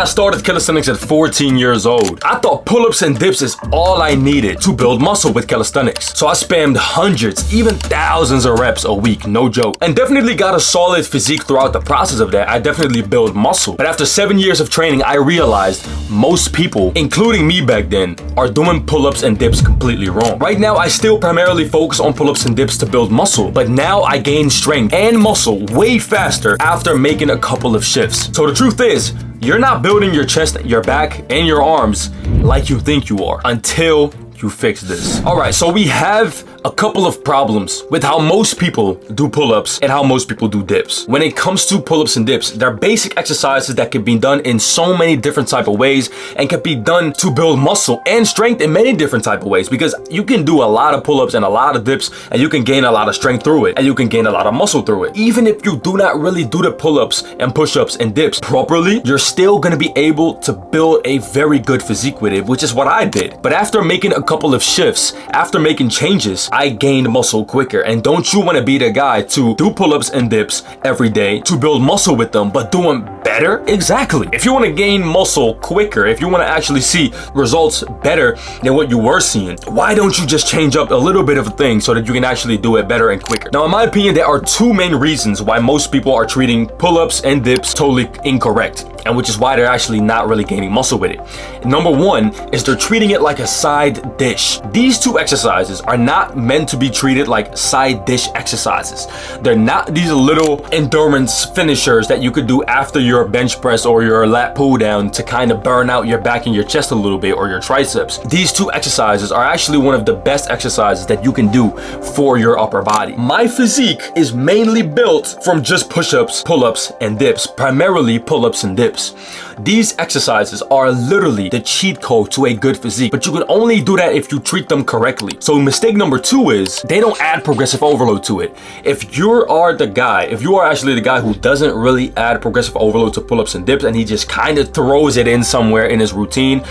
I started calisthenics at 14 years old. I thought pull-ups and dips is all I needed to build muscle with calisthenics. So I spammed hundreds, even thousands of reps a week, no joke. And definitely got a solid physique throughout the process of that. I definitely built muscle. But after 7 years of training, I realized most people, including me back then, are doing pull-ups and dips completely wrong. Right now, I still primarily focus on pull-ups and dips to build muscle, but now I gain strength and muscle way faster after making a couple of shifts. So the truth is, you're not building your chest, your back, and your arms like you think you are until you fix this. All right, so we have a couple of problems with how most people do pull-ups and how most people do dips. When it comes to pull-ups and dips, they're basic exercises that can be done in so many different type of ways and can be done to build muscle and strength in many different type of ways, because you can do a lot of pull-ups and a lot of dips and you can gain a lot of strength through it and you can gain a lot of muscle through it. Even if you do not really do the pull-ups and push-ups and dips properly, you're still gonna be able to build a very good physique with it, which is what I did. But after making a couple of shifts, after making changes, I gained muscle quicker. And don't you want to be the guy to do pull-ups and dips every day to build muscle with them, but do them better? Exactly. If you want to gain muscle quicker, if you want to actually see results better than what you were seeing, why don't you just change up a little bit of things so that you can actually do it better and quicker? Now, in my opinion, there are two main reasons why most people are treating pull-ups and dips totally incorrect, and which is why they're actually not really gaining muscle with it. Number one is they're treating it like a side dish. These two exercises are not meant to be treated like side dish exercises. They're not these little endurance finishers that you could do after your bench press or your lat pull down to kind of burn out your back and your chest a little bit, or your triceps. These two exercises are actually one of the best exercises that you can do for your upper body. My physique is mainly built from just push-ups, pull-ups, and dips, primarily pull-ups and dips. These exercises are literally the cheat code to a good physique, but you can only do that if you treat them correctly. So mistake number two is they don't add progressive overload to it. If you are actually the guy who doesn't really add progressive overload to pull-ups and dips, and he just kind of throws it in somewhere in his routine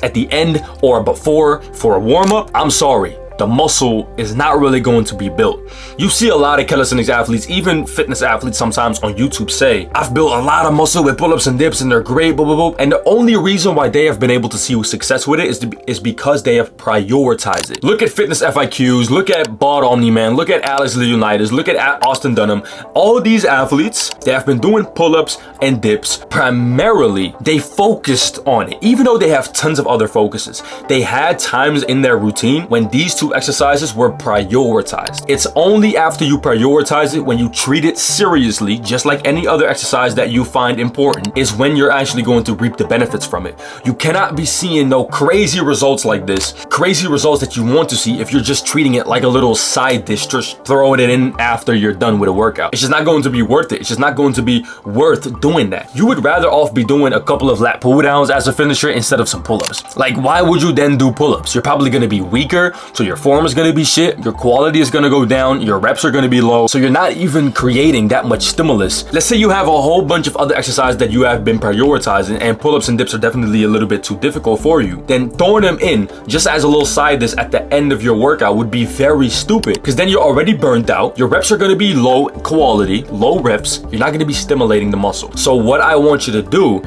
at the end or before for a warm-up, I'm sorry. The muscle is not really going to be built. You see a lot of calisthenics athletes, even fitness athletes sometimes on YouTube say, I've built a lot of muscle with pull-ups and dips and they're great, blah, blah, blah. And the only reason why they have been able to see success with it is because they have prioritized it. Look at Fitness FIQs, look at Bod Omni-Man, look at Alex Leonidas, look at Austin Dunham. All these athletes, they have been doing pull-ups and dips. Primarily, they focused on it. Even though they have tons of other focuses, they had times in their routine when these two exercises were prioritized. It's only after you prioritize it, when you treat it seriously, just like any other exercise that you find important, is when you're actually going to reap the benefits from it. You cannot be seeing no crazy results like this, crazy results that you want to see if you're just treating it like a little side dish, just throwing it in after you're done with a workout. It's just not going to be worth it. It's just not going to be worth doing that. You would rather off be doing a couple of lat pull downs as a finisher instead of some pull-ups. Like, why would you then do pull-ups? You're probably going to be weaker, so your form is going to be shit, your quality is going to go down, your reps are going to be low, so you're not even creating that much stimulus. Let's say you have a whole bunch of other exercises that you have been prioritizing and pull-ups and dips are definitely a little bit too difficult for you, then throwing them in just as a little side dish at the end of your workout would be very stupid, because then you're already burnt out, your reps are going to be low quality, low reps, you're not going to be stimulating the muscle. So what I want you to do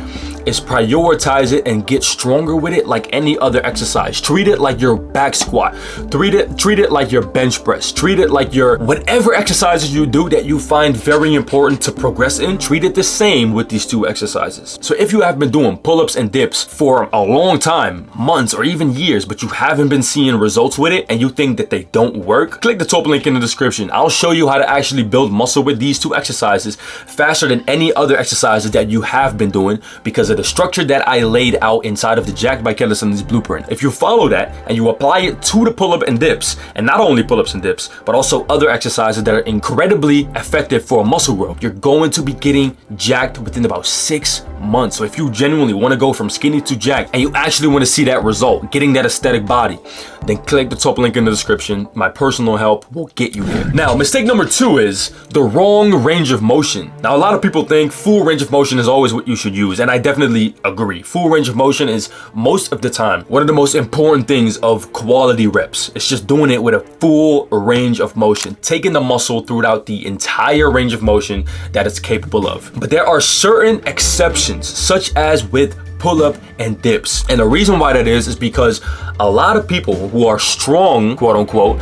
is prioritize it and get stronger with it like any other exercise. Treat it like your back squat. Treat it like your bench press. Treat it like your whatever exercises you do that you find very important to progress in. Treat it the same with these two exercises. So if you have been doing pull-ups and dips for a long time, months or even years, but you haven't been seeing results with it and you think that they don't work, click the top link in the description. I'll show you how to actually build muscle with these two exercises faster than any other exercises that you have been doing, because of the structure that I laid out inside of the Jacked by Calisthenics blueprint. If you follow that and you apply it to the pull-up and dips, and not only pull-ups and dips, but also other exercises that are incredibly effective for muscle growth, you're going to be getting jacked within about 6 months. So if you genuinely want to go from skinny to jacked and you actually want to see that result, getting that aesthetic body, then click the top link in the description. My personal help will get you there. Now, mistake number two is the wrong range of motion. Now, a lot of people think full range of motion is always what you should use, and I definitely definitely agree. Full range of motion is most of the time one of the most important things of quality reps. It's just doing it with a full range of motion, taking the muscle throughout the entire range of motion that it's capable of. But there are certain exceptions, such as with pull-up and dips. And the reason why that is because a lot of people who are strong, quote unquote,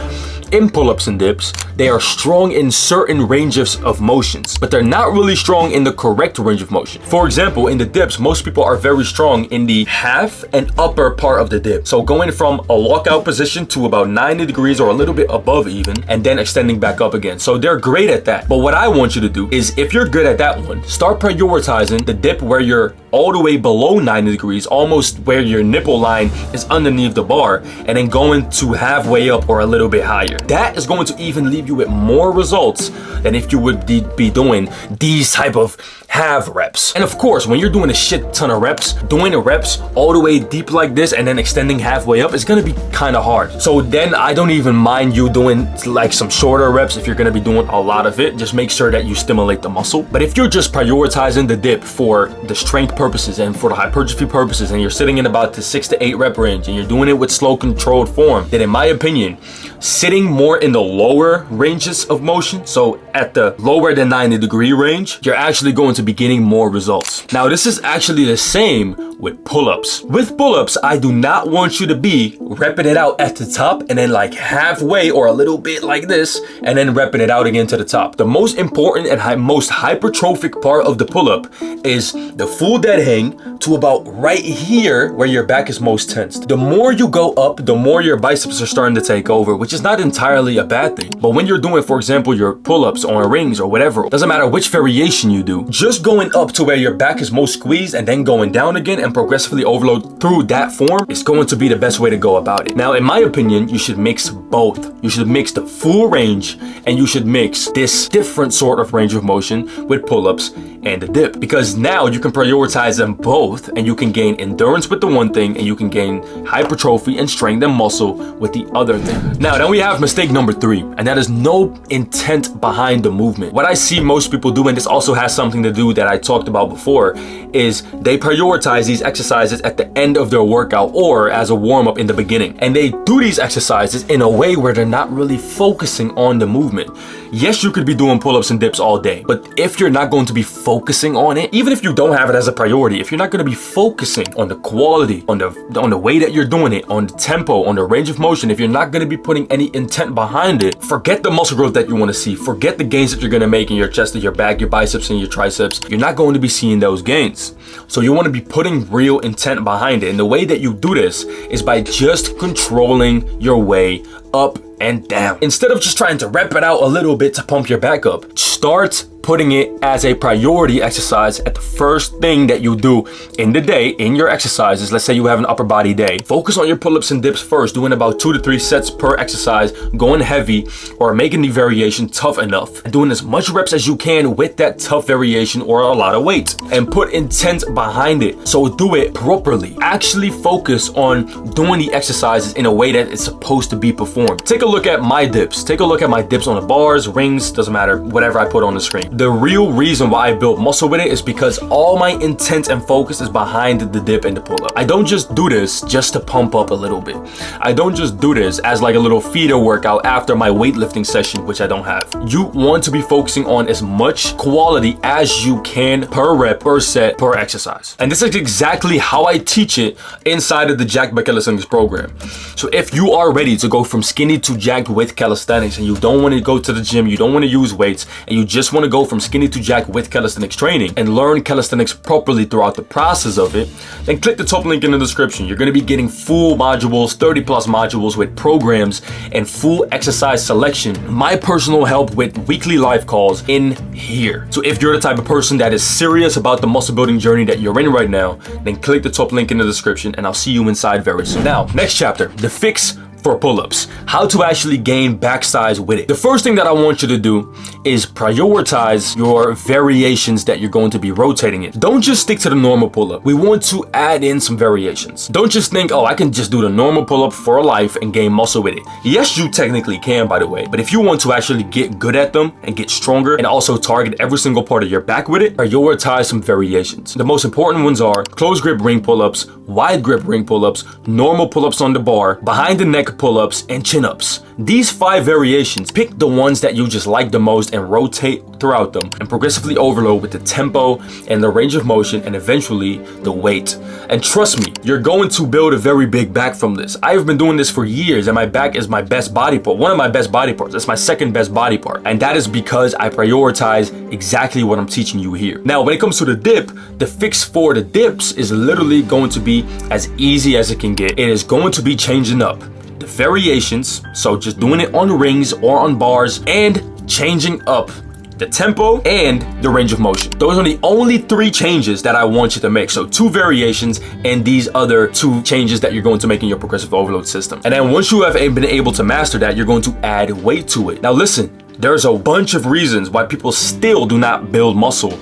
in pull-ups and dips, they are strong in certain ranges of motions, but they're not really strong in the correct range of motion. For example, in the dips, most people are very strong in the half and upper part of the dip. So going from a walkout position to about 90 degrees or a little bit above even, and then extending back up again. So they're great at that. But what I want you to do is, if you're good at that one, start prioritizing the dip where you're all the way below 90 degrees, almost where your nipple line is underneath the bar, and then going to halfway up or a little bit higher. That is going to even leave you with more results than if you would be doing these type of half reps. And of course, when you're doing a shit ton of reps, doing the reps all the way deep like this and then extending halfway up is gonna be kind of hard. So then I don't even mind you doing like some shorter reps if you're gonna be doing a lot of it. Just make sure that you stimulate the muscle. But if you're just prioritizing the dip for the strength purposes and for the hypertrophy purposes, and you're sitting in about the 6 to 8 rep range and you're doing it with slow controlled form, then in my opinion, sitting more in the lower ranges of motion, so at the lower than 90-degree range, you're actually going to be getting more results. Now, this is actually the same with pull-ups. With pull-ups, I do not want you to be repping it out at the top and then like halfway or a little bit like this and then repping it out again to the top. The most important and most hypertrophic part of the pull-up is the full dead hang to about right here where your back is most tensed. The more you go up, the more your biceps are starting to take over, which is not entirely a bad thing. But when you're doing, for example, your pull-ups on rings or whatever, doesn't matter which variation you do, just going up to where your back is most squeezed and then going down again and progressively overload through that form is going to be the best way to go about it. Now, in my opinion, you should mix both. You should mix the full range and you should mix this different sort of range of motion with pull-ups and the dip, because now you can prioritize them both and you can gain endurance with the one thing and you can gain hypertrophy and strength and muscle with the other thing. Now, then we have mistake number 3, and that is no intent behind the movement. What I see most people do, and this also has something to do that I talked about before, is they prioritize these exercises at the end of their workout or as a warm-up in the beginning. And they do these exercises in a way where they're not really focusing on the movement. Yes, you could be doing pull-ups and dips all day, but if you're not going to be focusing on it, even if you don't have it as a priority, if you're not going to be focusing on the quality, on the way that you're doing it, on the tempo, on the range of motion, if you're not going to be putting any intent behind it, forget the muscle growth that you want to see. Forget the gains that you're going to make in your chest and your back, your biceps and your triceps. You're not going to be seeing those gains. So you want to be putting real intent behind it. And the way that you do this is by just controlling your way up and down. Instead of just trying to rep it out a little bit to pump your back up, start putting it as a priority exercise at the first thing that you do in the day in your exercises. Let's say you have an upper body day. Focus on your pull-ups and dips first, doing about 2 to 3 sets per exercise, going heavy or making the variation tough enough, and doing as much reps as you can with that tough variation or a lot of weight, and put intent behind it. So do it properly. Actually focus on doing the exercises in a way that it's supposed to be performed. Take a look at my dips. Take a look at my dips on the bars, rings, doesn't matter, whatever I put on the screen. The real reason why I built muscle with it is because all my intent and focus is behind the dip and the pull-up. I don't just do this just to pump up a little bit. I don't just do this as like a little feeder workout after my weightlifting session, which I don't have. You want to be focusing on as much quality as you can per rep, per set, per exercise. And this is exactly how I teach it inside of the Jacked by Calisthenics program. So if you are ready to go from skinny to jacked with calisthenics and you don't want to go to the gym, you don't want to use weights, and you just want to go from skinny to jacked with calisthenics training and learn calisthenics properly throughout the process of it, then click the top link in the description. You're going to be getting full modules, 30 plus modules with programs and full exercise selection, my personal help with weekly live calls in here. So if you're the type of person that is serious about the muscle building journey that you're in right now, then click the top link in the description and I'll see you inside very soon. Now, next chapter, the fix for pull-ups, how to actually gain back size with it. The first thing that I want you to do is prioritize your variations that you're going to be rotating in. Don't just stick to the normal pull-up. We want to add in some variations. Don't just think, oh, I can just do the normal pull-up for life and gain muscle with it. Yes, you technically can, by the way, but if you want to actually get good at them and get stronger and also target every single part of your back with it, prioritize some variations. The most important ones are close grip ring pull-ups, wide grip ring pull-ups, normal pull-ups on the bar, behind the neck pull-ups, and chin-ups. These 5 variations, pick the ones that you just like the most and rotate throughout them, and progressively overload with the tempo and the range of motion and eventually the weight. And trust me, you're going to build a very big back from this. I've been doing this for years and my back is my best body part, one of my best body parts. It's my second best body part. And that is because I prioritize exactly what I'm teaching you here. Now, when it comes to the dip, the fix for the dips is literally going to be as easy as it can get. It is going to be changing up the variations, so just doing it on rings or on bars, and changing up the tempo and the range of motion. Those are the only 3 changes that I want you to make. So 2 variations and these other 2 changes that you're going to make in your progressive overload system. And then once you have been able to master that, you're going to add weight to it. Now listen, there's a bunch of reasons why people still do not build muscle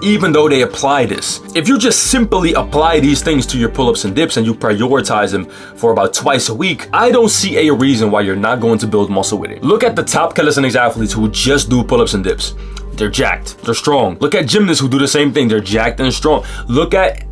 even though they apply this. If you just simply apply these things to your pull-ups and dips and you prioritize them for about twice a week, I don't see a reason why you're not going to build muscle with it. Look at the top calisthenics athletes who just do pull-ups and dips. They're jacked, they're strong. Look at gymnasts who do the same thing, they're jacked and strong. Look at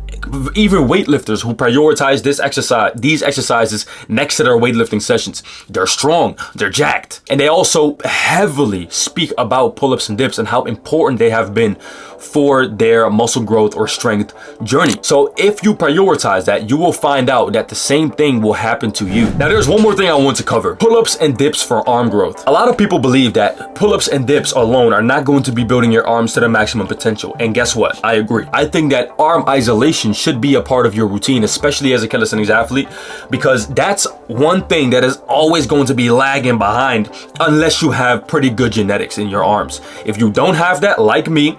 even weightlifters who prioritize these exercises next to their weightlifting sessions. They're strong, they're jacked. And they also heavily speak about pull-ups and dips and how important they have been for their muscle growth or strength journey. So if you prioritize that, you will find out that the same thing will happen to you. Now there's one more thing I want to cover. Pull-ups and dips for arm growth. A lot of people believe that pull-ups and dips alone are not going to be building your arms to their maximum potential. And guess what? I agree. I think that arm isolation should be a part of your routine, especially as a calisthenics athlete, because that's one thing that is always going to be lagging behind unless you have pretty good genetics in your arms. If you don't have that, like me,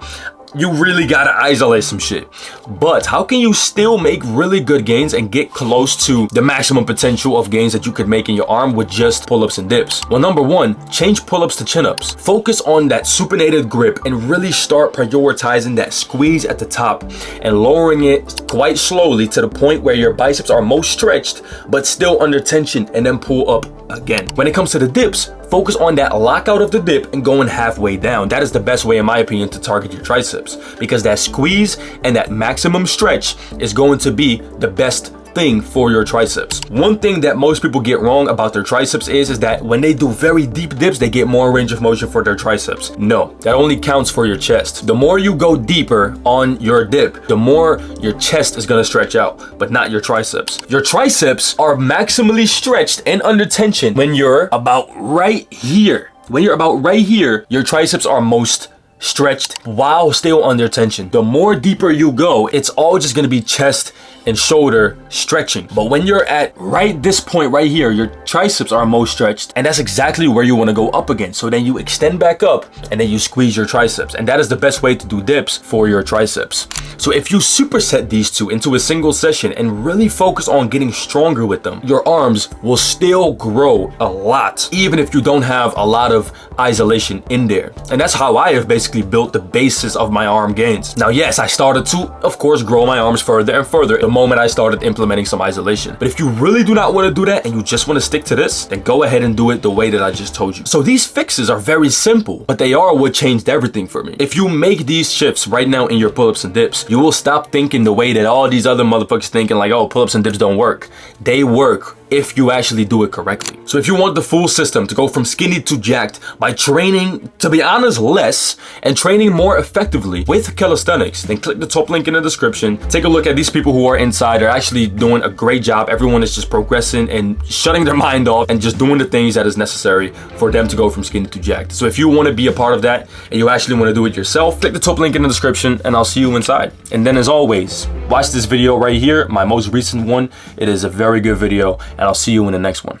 you really gotta isolate some shit. But how can you still make really good gains and get close to the maximum potential of gains that you could make in your arm with just pull-ups and dips? Well, number 1, change pull-ups to chin-ups. Focus on that supinated grip and really start prioritizing that squeeze at the top and lowering it quite slowly to the point where your biceps are most stretched but still under tension, and then pull up again. When it comes to the dips, focus on that lockout of the dip and going halfway down. That is the best way, in my opinion, to target your triceps, because that squeeze and that maximum stretch is going to be the best thing for your triceps. One thing that most people get wrong about their triceps is that when they do very deep dips, they get more range of motion for their triceps. No, that only counts for your chest. The more you go deeper on your dip, the more your chest is gonna stretch out, but not your triceps. Your triceps are maximally stretched and under tension when you're about right here. When you're about right here, your triceps are most stretched while still under tension. The more deeper you go, it's all just gonna be chest and shoulder stretching. But when you're at right this point right here, your triceps are most stretched, and that's exactly where you want to go up again. So then you extend back up and then you squeeze your triceps, and that is the best way to do dips for your triceps. So if you superset these two into a single session and really focus on getting stronger with them, your arms will still grow a lot, even if you don't have a lot of isolation in there. And that's how I have basically built the basis of my arm gains. Now, yes, I started to, of course, grow my arms further and further the moment I started implementing some isolation. But if you really do not want to do that and you just want to stick to this, then go ahead and do it the way that I just told you. So these fixes are very simple, but they are what changed everything for me. If you make these shifts right now in your pull-ups and dips, you will stop thinking the way that all these other motherfuckers thinking, like, oh, pull-ups and dips don't work. They work if you actually do it correctly. So if you want the full system to go from skinny to jacked by training, to be honest, less and training more effectively with calisthenics, then click the top link in the description. Take a look at these people who are inside. They're actually doing a great job. Everyone is just progressing and shutting their mind off and just doing the things that is necessary for them to go from skinny to jacked. So if you want to be a part of that and you actually want to do it yourself, click the top link in the description and I'll see you inside. And then as always, watch this video right here, my most recent one. It is a very good video, and I'll see you in the next one.